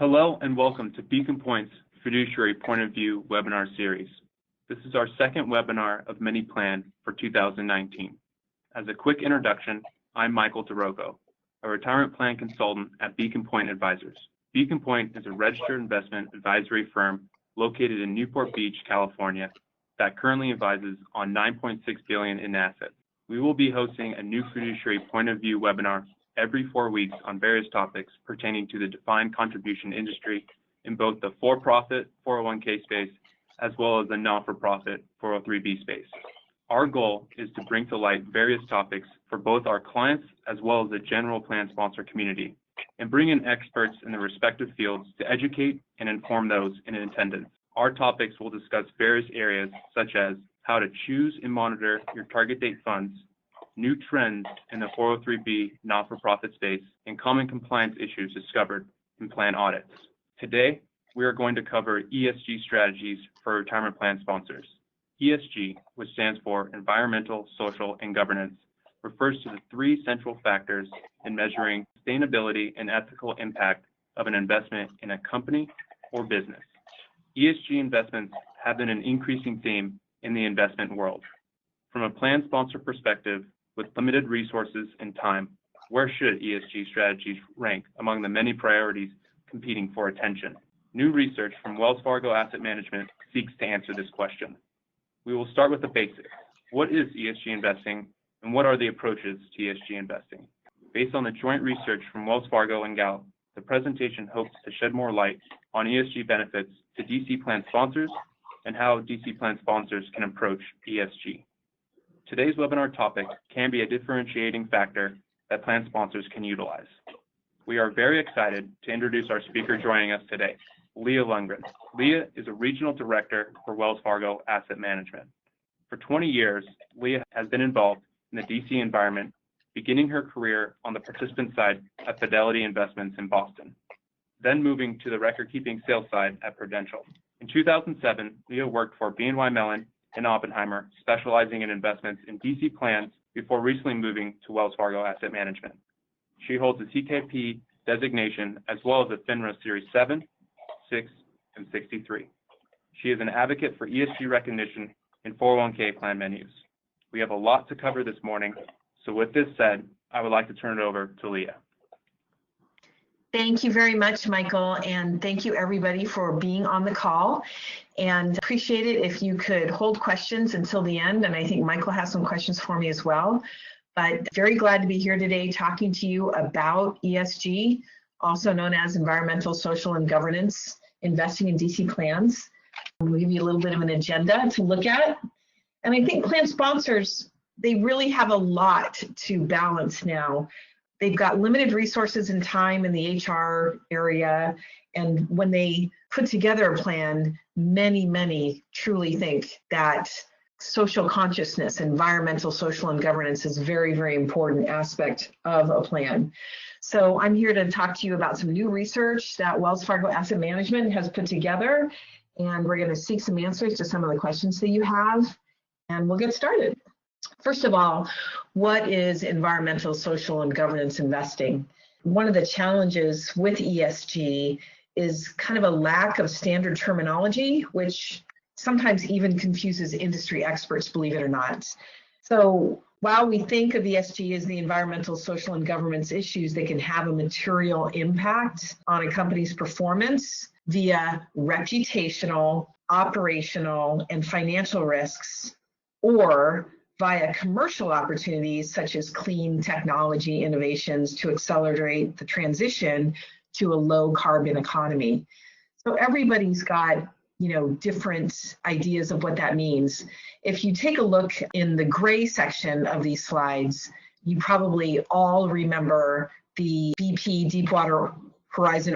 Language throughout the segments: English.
Hello and welcome to Beacon Pointe's Fiduciary Point of View webinar series. This is our second webinar of many planned for 2019. As a quick introduction, I'm Michael DeRocco, a retirement plan consultant at Beacon Pointe Advisors. Beacon Pointe is a registered investment advisory firm located in Newport Beach, California, that currently advises on $9.6 billion in assets. We will be hosting a new Fiduciary Point of View webinar every 4 weeks on various topics pertaining to the defined contribution industry in both the for-profit 401k space as well as the not-for-profit 403b space. Our goal is to bring to light various topics for both our clients as well as the general plan sponsor community, and bring in experts in the respective fields to educate and inform those in attendance. Our topics will discuss various areas such as how to choose and monitor your target date funds, new trends in the 403b not-for-profit space, and common compliance issues discovered in plan audits. Today, we are going to cover ESG strategies for retirement plan sponsors. ESG, which stands for Environmental, Social, and Governance, refers to the three central factors in measuring sustainability and ethical impact of an investment in a company or business. ESG investments have been an increasing theme in the investment world. From a plan sponsor perspective, with limited resources and time, where should ESG strategies rank among the many priorities competing for attention? New research from Wells Fargo Asset Management seeks to answer this question. We will start with the basics. What is ESG investing, and what are the approaches to ESG investing? Based on the joint research from Wells Fargo and Gallup, the presentation hopes to shed more light on ESG benefits to DC plan sponsors and how DC plan sponsors can approach ESG. Today's webinar topic can be a differentiating factor that plan sponsors can utilize. We are very excited to introduce our speaker joining us today, Leah Lundgren. Leah is a regional director for Wells Fargo Asset Management. For 20 years, Leah has been involved in the DC environment, beginning her career on the participant side at Fidelity Investments in Boston, then moving to the record-keeping sales side at Prudential. In 2007, Leah worked for BNY Mellon and Oppenheimer, specializing in investments in DC plans before recently moving to Wells Fargo Asset Management. She holds a CKP designation as well as a FINRA Series 7, 6, and 63. She is an advocate for ESG recognition in 401k plan menus. We have a lot to cover this morning, so with this said, I would like to turn it over to Leah. Thank you very much, Michael, and thank you everybody for being on the call. And appreciate it if you could hold questions until the end, and I think Michael has some questions for me as well. But very glad to be here today talking to you about ESG, also known as Environmental, Social, and Governance, investing in DC plans. We'll give you a little bit of an agenda to look at. And I think plan sponsors, they really have a lot to balance now. They've got limited resources and time in the HR area, and when they put together a plan, many truly think that social consciousness, environmental, social, and governance is a very important aspect of a plan. So I'm here to talk to you about some new research that Wells Fargo Asset Management has put together, and we're going to seek some answers to some of the questions that you have, and we'll get started. First of all, what is environmental, social, and governance investing? One of the challenges with ESG is kind of a lack of standard terminology, which sometimes even confuses industry experts, believe it or not. So while we think of ESG as the environmental, social, and governance issues that can have a material impact on a company's performance via reputational, operational, and financial risks, or via commercial opportunities such as clean technology innovations to accelerate the transition to a low carbon economy. So everybody's got, different ideas of what that means. If you take a look in the gray section of these slides, you probably all remember the BP Deepwater Horizon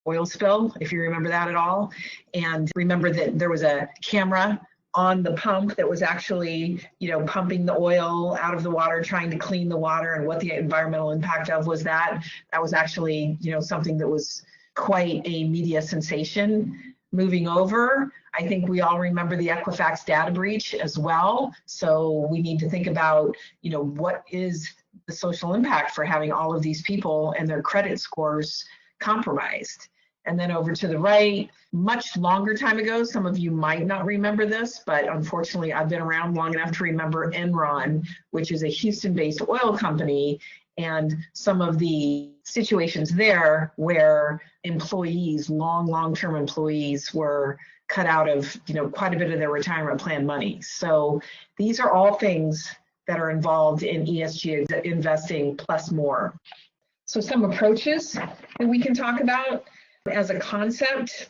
oil spill, if you remember that at all. And remember that there was a camera on the pump that was actually, pumping the oil out of the water, trying to clean the water, and what the environmental impact of was that. That was actually, something that was quite a media sensation. Moving over, I think we all remember the Equifax data breach as well. So we need to think about, what is the social impact for having all of these people and their credit scores compromised. And then over to the right, much longer time ago, some of you might not remember this, but unfortunately I've been around long enough to remember Enron, which is a Houston-based oil company, and some of the situations there where employees, long-term employees were cut out of, quite a bit of their retirement plan money. So these are all things that are involved in ESG investing plus more. So some approaches that we can talk about as a concept.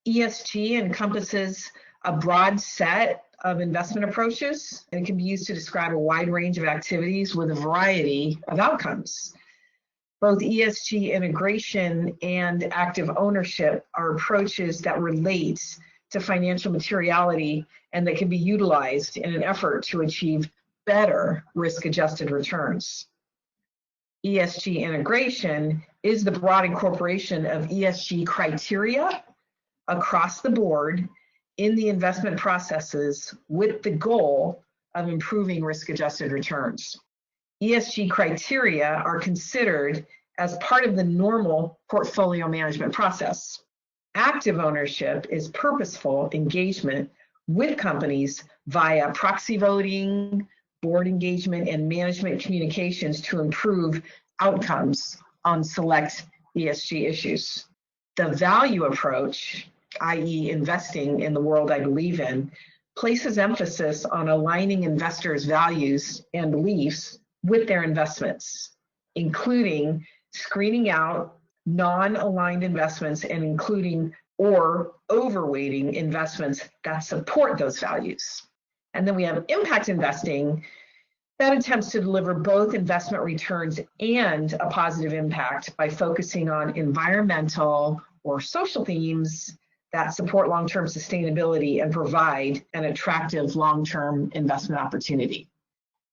ESG encompasses a broad set of investment approaches, and it can be used to describe a wide range of activities with a variety of outcomes. Both ESG integration and active ownership are approaches that relate to financial materiality and that can be utilized in an effort to achieve better risk-adjusted returns. ESG integration is the broad incorporation of ESG criteria across the board in the investment processes with the goal of improving risk-adjusted returns. ESG criteria are considered as part of the normal portfolio management process. Active ownership is purposeful engagement with companies via proxy voting, board engagement, and management communications to improve outcomes on select ESG issues. The value approach, i.e. investing in the world I believe in, places emphasis on aligning investors' values and beliefs with their investments, including screening out non-aligned investments and including or overweighting investments that support those values. And then we have impact investing that attempts to deliver both investment returns and a positive impact by focusing on environmental or social themes that support long-term sustainability and provide an attractive long-term investment opportunity.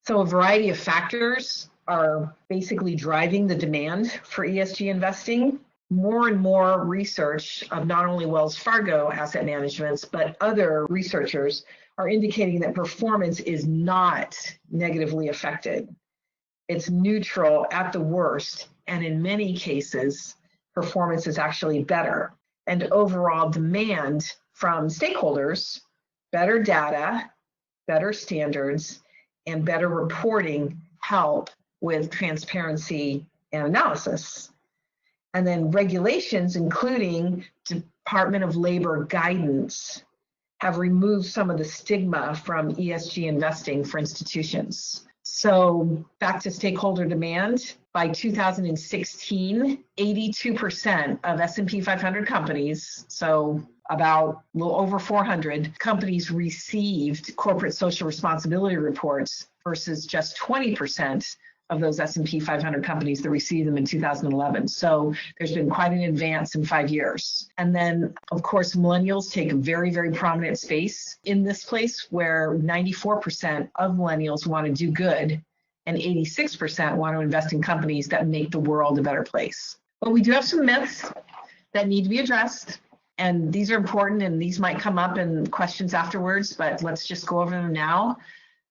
So a variety of factors are basically driving the demand for ESG investing. More and more research of not only Wells Fargo asset managements, but other researchers are indicating that performance is not negatively affected. It's neutral at the worst, and in many cases, performance is actually better. And overall demand from stakeholders, better data, better standards, and better reporting help with transparency and analysis. And then regulations, including Department of Labor guidance, have removed some of the stigma from ESG investing for institutions. So back to stakeholder demand, by 2016, 82% of S&P 500 companies, so about a little over 400 companies, received corporate social responsibility reports versus just 20% of those S&P 500 companies that received them in 2011. So there's been quite an advance in 5 years. And then, of course, millennials take a very, very prominent space in this place where 94% of millennials want to do good and 86% want to invest in companies that make the world a better place. But we do have some myths that need to be addressed. And these are important, and these might come up in questions afterwards, but let's just go over them now.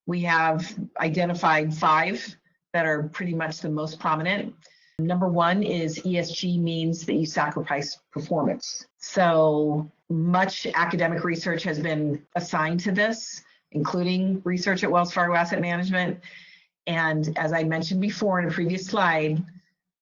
We have identified 5 that are pretty much the most prominent. Number 1 is ESG means that you sacrifice performance. So much academic research has been assigned to this, including research at Wells Fargo Asset Management. And as I mentioned before in a previous slide,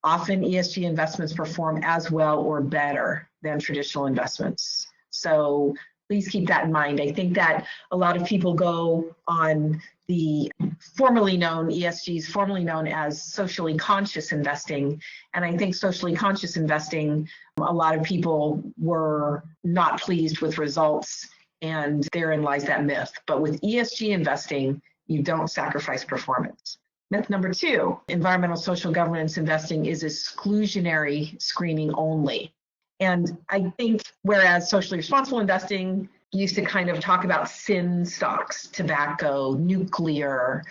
often ESG investments perform as well or better than traditional investments. So please keep that in mind. I think that a lot of people go on the formerly known ESGs, formerly known as socially conscious investing. And I think socially conscious investing, a lot of people were not pleased with results, and therein lies that myth. But with ESG investing, you don't sacrifice performance. Myth number 2, environmental social governance investing is exclusionary screening only. And I think whereas socially responsible investing used to kind of talk about sin stocks, tobacco, nuclear,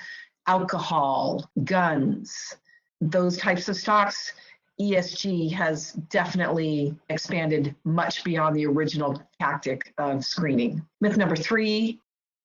alcohol, guns, those types of stocks, ESG has definitely expanded much beyond the original tactic of screening. Myth number 3,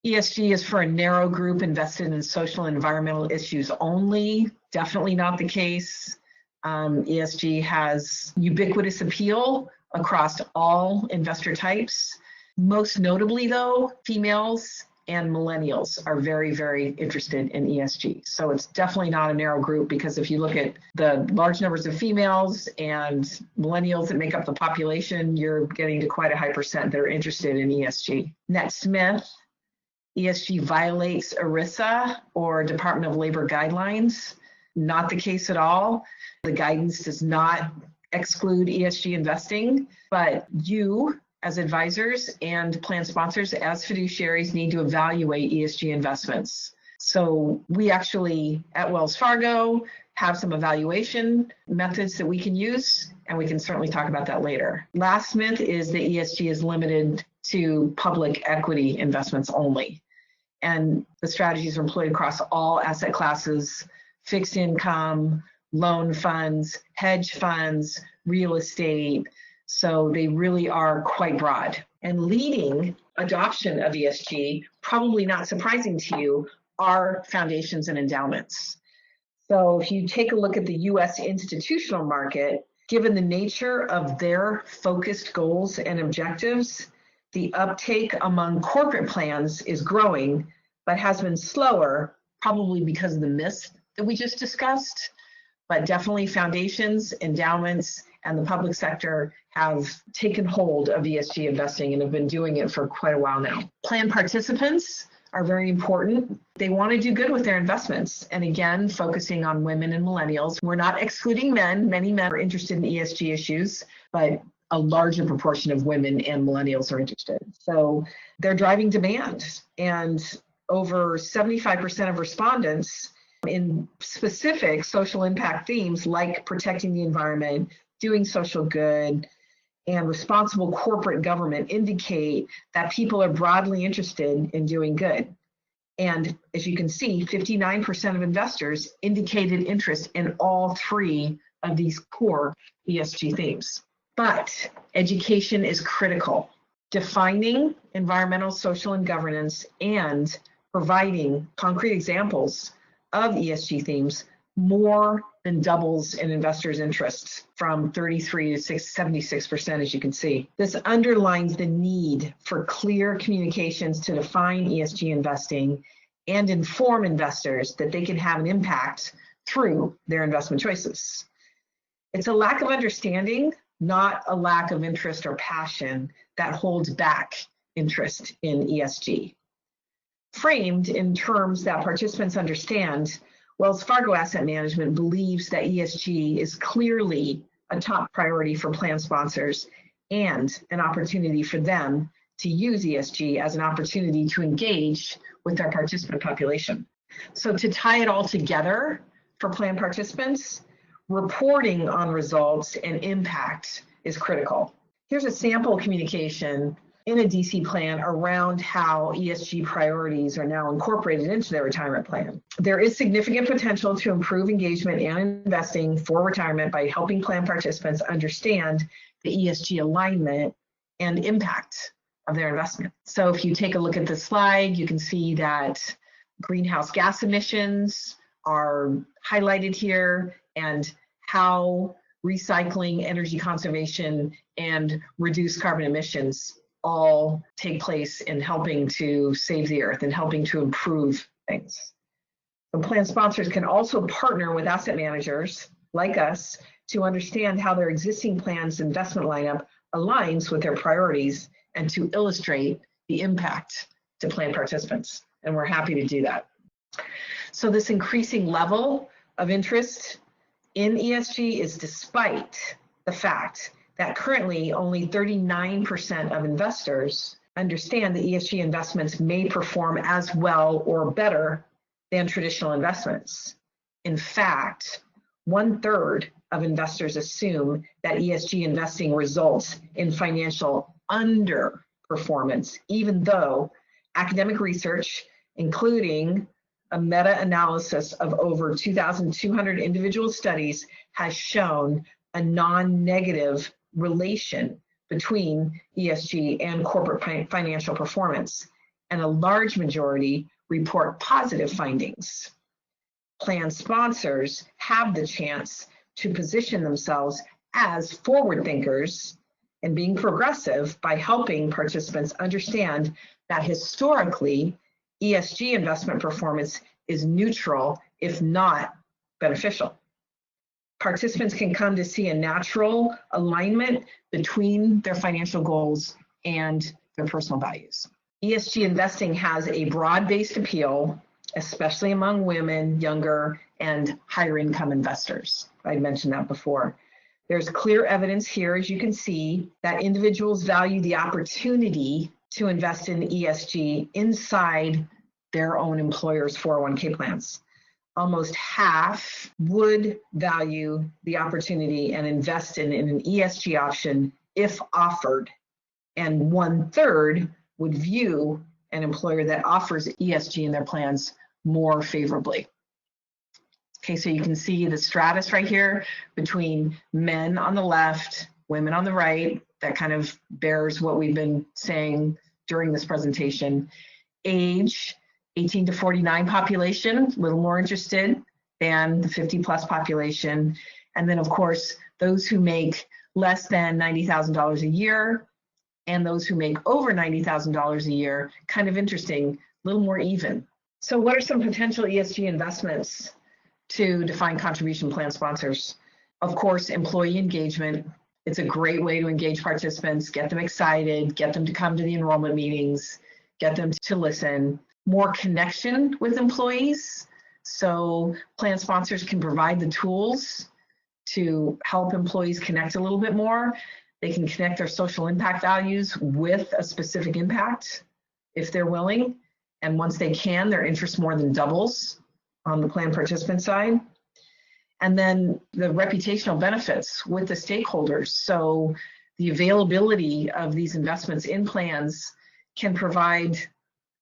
ESG is for a narrow group invested in social and environmental issues only. Definitely not the case. ESG has ubiquitous appeal across all investor types. Most notably, though, females and millennials are very, very interested in ESG. So it's definitely not a narrow group, because if you look at the large numbers of females and millennials that make up the population, you're getting to quite a high percent that are interested in ESG. Net Smith, ESG violates ERISA or Department of Labor guidelines. Not the case at all. The guidance does not exclude ESG investing, but you as advisors and plan sponsors as fiduciaries need to evaluate ESG investments. So we actually at Wells Fargo have some evaluation methods that we can use, and we can certainly talk about that later. Last myth is that ESG is limited to public equity investments only. And the strategies are employed across all asset classes, fixed income, loan funds, hedge funds, real estate. So they really are quite broad. And leading adoption of ESG, probably not surprising to you, are foundations and endowments. So if you take a look at the US institutional market, given the nature of their focused goals and objectives, the uptake among corporate plans is growing, but has been slower, probably because of the myths that we just discussed. But definitely foundations, endowments, and the public sector have taken hold of ESG investing and have been doing it for quite a while now. Plan participants are very important. They want to do good with their investments. And again, focusing on women and millennials. We're not excluding men. Many men are interested in ESG issues, but a larger proportion of women and millennials are interested. So they're driving demand. And over 75% of respondents in specific social impact themes like protecting the environment, doing social good, and responsible corporate government indicate that people are broadly interested in doing good. And as you can see, 59% of investors indicated interest in all three of these core ESG themes. But education is critical. Defining environmental, social, and governance and providing concrete examples of ESG themes more than doubles in investors' interests from 33 to 76%, as you can see. This underlines the need for clear communications to define ESG investing and inform investors that they can have an impact through their investment choices. It's a lack of understanding, not a lack of interest or passion, that holds back interest in ESG. Framed in terms that participants understand, Wells Fargo Asset Management believes that ESG is clearly a top priority for plan sponsors and an opportunity for them to use ESG as an opportunity to engage with their participant population. So to tie it all together for plan participants, reporting on results and impact is critical. Here's a sample communication in a DC plan around how ESG priorities are now incorporated into their retirement plan. There is significant potential to improve engagement and investing for retirement by helping plan participants understand the ESG alignment and impact of their investment. So if you take a look at the slide, you can see that greenhouse gas emissions are highlighted here and how recycling, energy conservation, and reduce carbon emissions all take place in helping to save the earth and helping to improve things. The plan sponsors can also partner with asset managers like us to understand how their existing plan's investment lineup aligns with their priorities and to illustrate the impact to plan participants. And we're happy to do that. So this increasing level of interest in ESG is despite the fact that currently only 39% of investors understand that ESG investments may perform as well or better than traditional investments. In fact, 1/3 of investors assume that ESG investing results in financial underperformance, even though academic research, including a meta-analysis of over 2,200 individual studies, has shown a non-negative relation between ESG and corporate financial performance, and a large majority report positive findings. Plan sponsors have the chance to position themselves as forward thinkers and being progressive by helping participants understand that historically, ESG investment performance is neutral, if not beneficial. Participants can come to see a natural alignment between their financial goals and their personal values. ESG investing has a broad-based appeal, especially among women, younger, and higher income investors. I mentioned that before. There's clear evidence here, as you can see, that individuals value the opportunity to invest in ESG inside their own employer's 401k plans. Almost half would value the opportunity and invest in an ESG option if offered, and 1/3 would view an employer that offers ESG in their plans more favorably. Okay, so you can see the stratus right here between men on the left, women on the right. That kind of bears what we've been saying during this presentation. Age, 18 to 49 population, a little more interested than the 50+ population. And then, of course, those who make less than $90,000 a year and those who make over $90,000 a year, kind of interesting, a little more even. So what are some potential ESG investments to defined contribution plan sponsors? Of course, employee engagement. It's a great way to engage participants, get them excited, get them to come to the enrollment meetings, get them to listen. More connection with employees. So plan sponsors can provide the tools to help employees connect a little bit more. They can connect their social impact values with a specific impact if they're willing. And once they can, their interest more than doubles on the plan participant side. And then the reputational benefits with the stakeholders. So the availability of these investments in plans can provide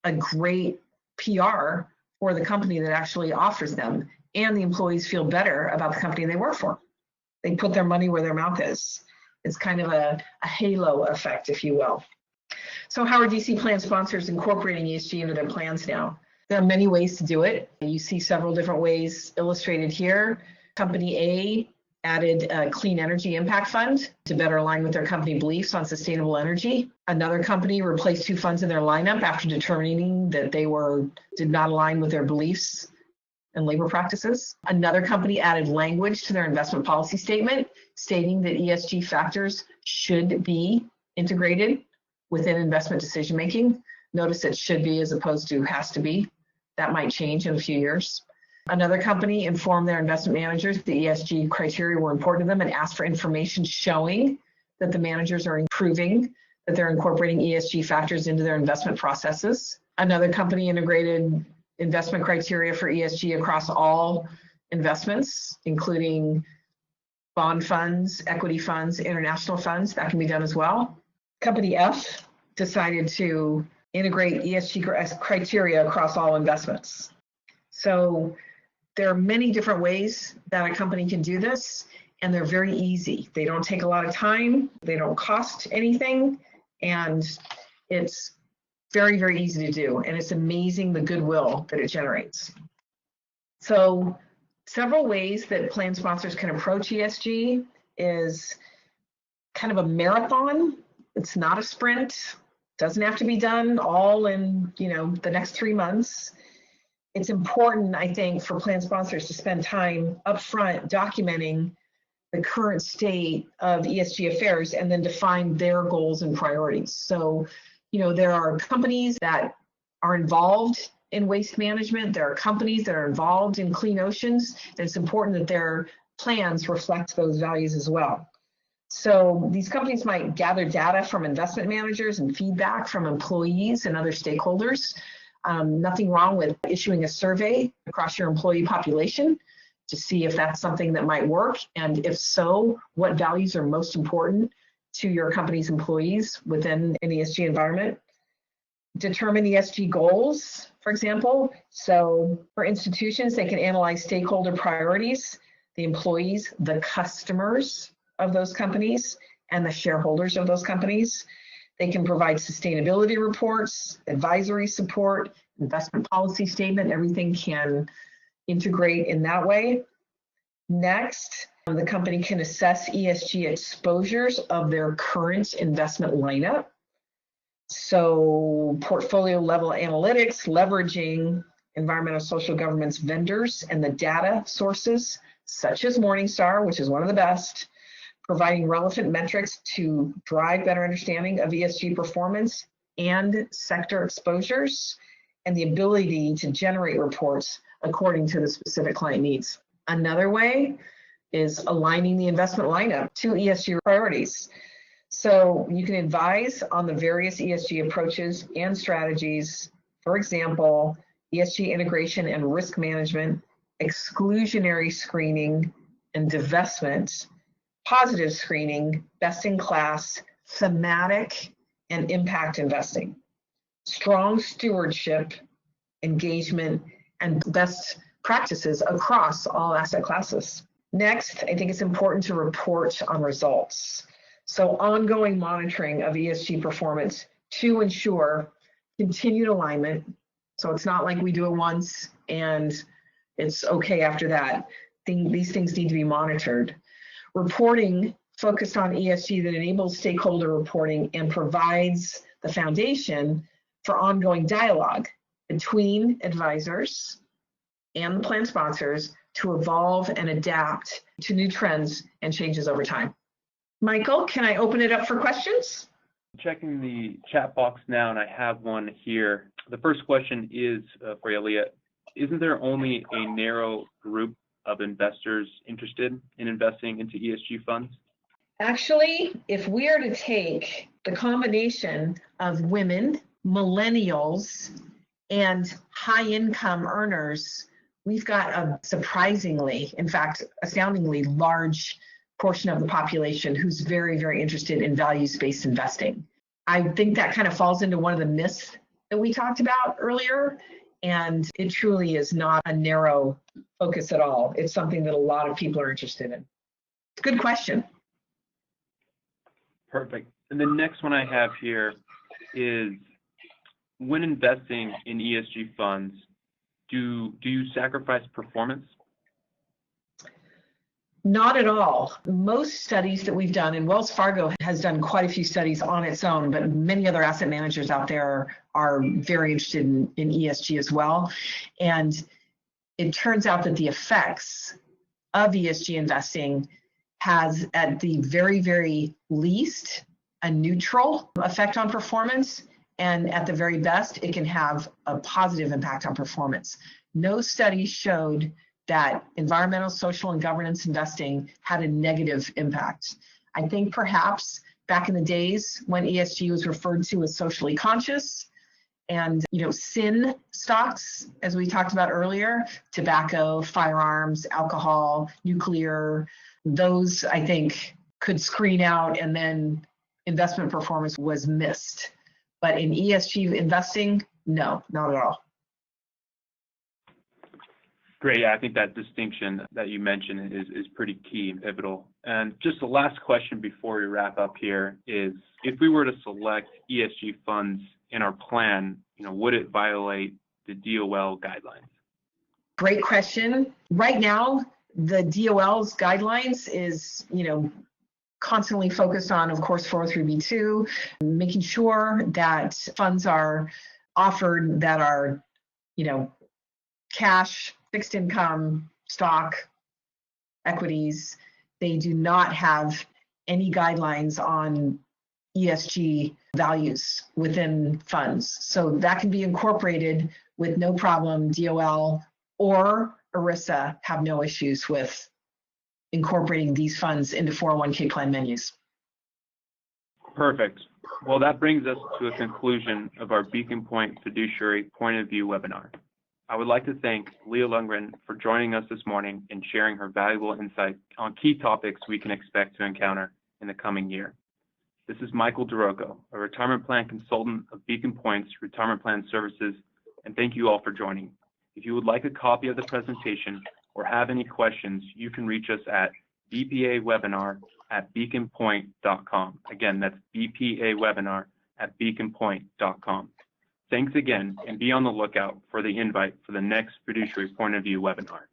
a great PR for the company that actually offers them, and the employees feel better about the company they work for. They put their money where their mouth is. It's kind of a halo effect, if you will. So how are DC plan sponsors incorporating ESG into their plans now? There are many ways to do it. You see several different ways illustrated here. Company A added a clean energy impact fund to better align with their company beliefs on sustainable energy. Another company replaced 2 funds in their lineup after determining that they did not align with their beliefs and labor practices. Another company added language to their investment policy statement, stating that ESG factors should be integrated within investment decision making. Notice it should be as opposed to has to be. That might change in a few years. Another company informed their investment managers that the ESG criteria were important to them and asked for information showing that the managers are improving, that they're incorporating ESG factors into their investment processes. Another company integrated investment criteria for ESG across all investments, including bond funds, equity funds, international funds. That can be done as well. Company F decided to integrate ESG criteria across all investments. So there are many different ways that a company can do this, and they're very easy. They don't take a lot of time, they don't cost anything, and it's very, very easy to do. And it's amazing the goodwill that it generates. So several ways that plan sponsors can approach ESG is kind of a marathon. It's not a sprint. Doesn't have to be done all in, the next 3 months. It's important, I think, for plan sponsors to spend time upfront documenting the current state of ESG affairs and then define their goals and priorities. So, there are companies that are involved in waste management. There are companies that are involved in clean oceans. And it's important that their plans reflect those values as well. So these companies might gather data from investment managers and feedback from employees and other stakeholders. Nothing wrong with issuing a survey across your employee population to see if that's something that might work. And if so, what values are most important to your company's employees within an ESG environment. Determine ESG goals, for example. So for institutions, they can analyze stakeholder priorities, the employees, the customers of those companies, and the shareholders of those companies. They can provide sustainability reports, advisory support, investment policy statement. Everything can integrate in that way. Next, The company can assess ESG exposures of their current investment lineup. So portfolio level analytics, leveraging environmental social governance vendors and the data sources such as Morningstar, which is one of the best, providing relevant metrics to drive better understanding of ESG performance and sector exposures, and the ability to generate reports according to the specific client needs. Another way is aligning the investment lineup to ESG priorities. So you can advise on the various ESG approaches and strategies, for example, ESG integration and risk management, exclusionary screening and divestment, positive screening, best in class, thematic, and impact investing, strong stewardship, engagement, and best practices across all asset classes. Next, I think it's important to report on results. So ongoing monitoring of ESG performance to ensure continued alignment. So it's not like we do it once and it's okay after that. These things need to be monitored. Reporting focused on ESG that enables stakeholder reporting and provides the foundation for ongoing dialogue between advisors and the plan sponsors to evolve and adapt to new trends and changes over time. Michael, can I open it up for questions? Checking the chat box now, and I have one here. The first question is for you, Leah. Isn't there only a narrow group of investors interested in investing into ESG funds? Actually, if we are to take the combination of women, millennials, and high-income earners, we've got a surprisingly, in fact, astoundingly large portion of the population who's very, very interested in values-based investing. I think that kind of falls into one of the myths that we talked about earlier, and it truly is not a narrow focus at all. It's something that a lot of people are interested in. Good question. Perfect. And the next one I have here is, when investing in ESG funds, do you sacrifice performance? Not at all. Most studies that we've done, and Wells Fargo has done quite a few studies on its own, but many other asset managers out there are very interested in ESG as well. And it turns out that the effects of ESG investing has, at the very, very least, a neutral effect on performance. And at the very best, it can have a positive impact on performance. No study showed that environmental, social, and governance investing had a negative impact. I think perhaps back in the days when ESG was referred to as socially conscious, and sin stocks, as we talked about earlier, tobacco, firearms, alcohol, nuclear, those I think could screen out, and then investment performance was missed. But in ESG investing, no, not at all. Great. Yeah, I think that distinction that you mentioned is pretty key and pivotal. And just the last question before we wrap up here is, if we were to select ESG funds in our plan, would it violate the DOL guidelines? Great question. Right now, the DOL's guidelines is, constantly focused on, of course, 403(b)(2), making sure that funds are offered that are, cash, fixed income, stock, equities. They do not have any guidelines on ESG values within funds. So that can be incorporated with no problem. DOL or ERISA have no issues with incorporating these funds into 401k plan menus. Perfect. Well, that brings us to a conclusion of our Beacon Pointe Fiduciary Point of View webinar. I would like to thank Leah Lundgren for joining us this morning and sharing her valuable insight on key topics we can expect to encounter in the coming year. This is Michael DeRocco, a retirement plan consultant of Beacon Pointe's Retirement Plan Services, and thank you all for joining. If you would like a copy of the presentation or have any questions, you can reach us at bpawebinar@beaconpointe.com. Again, that's bpawebinar@beaconpointe.com. Thanks again, and be on the lookout for the invite for the next Fiduciary Point of View webinar.